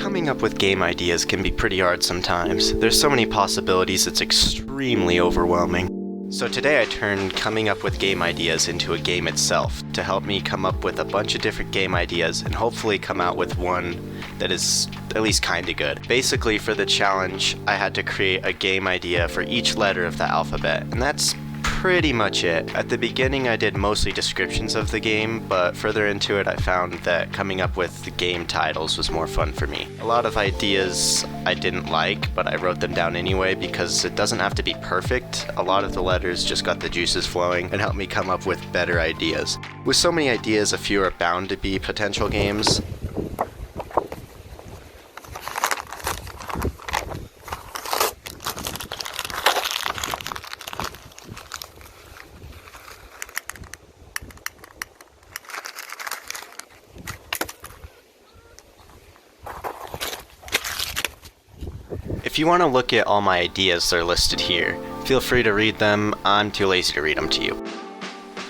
Coming up with game ideas can be pretty hard sometimes. There's so many possibilities, it's extremely overwhelming. So today I turned coming up with game ideas into a game itself to help me come up with a bunch of different game ideas and hopefully come out with one that is at least kinda good. Basically, for the challenge, I had to create a game idea for each letter of the alphabet, and that's pretty much it. At the beginning I did mostly descriptions of the game, but further into it I found that coming up with the game titles was more fun for me. A lot of ideas I didn't like, but I wrote them down anyway because it doesn't have to be perfect. A lot of the letters just got the juices flowing and helped me come up with better ideas. With so many ideas, a few are bound to be potential games. If you want to look at all my ideas, they're listed here. Feel free to read them. I'm too lazy to read them to you.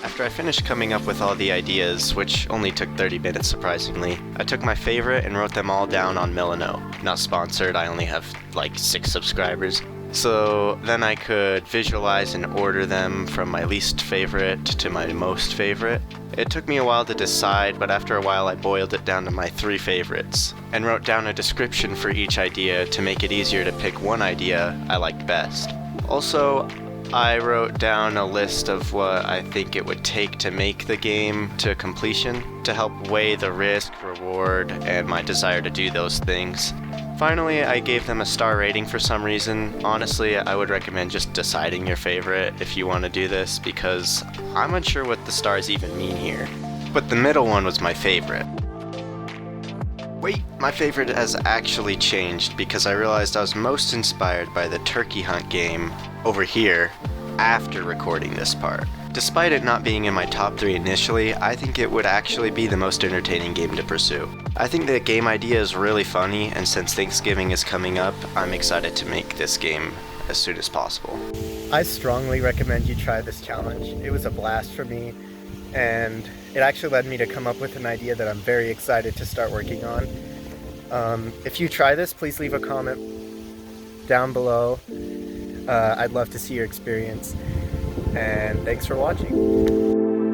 After I finished coming up with all the ideas, which only took 30 minutes surprisingly, I took my favorite and wrote them all down on Milano. Not sponsored, I only have like 6 subscribers. So then I could visualize and order them from my least favorite to my most favorite. It took me a while to decide, but after a while I boiled it down to my 3 favorites, and wrote down a description for each idea to make it easier to pick one idea I liked best. Also, I wrote down a list of what I think it would take to make the game to completion, to help weigh the risk, reward, and my desire to do those things. Finally, I gave them a star rating for some reason. Honestly, I would recommend just deciding your favorite if you want to do this, because I'm unsure what the stars even mean here. But the middle one was my favorite. Wait, my favorite has actually changed because I realized I was most inspired by the turkey hunt game over here after recording this part. Despite it not being in my top 3 initially, I think it would actually be the most entertaining game to pursue. I think the game idea is really funny, and since Thanksgiving is coming up, I'm excited to make this game as soon as possible. I strongly recommend you try this challenge. It was a blast for me, and it actually led me to come up with an idea that I'm very excited to start working on. If you try this, please leave a comment down below. I'd love to see your experience, and thanks for watching.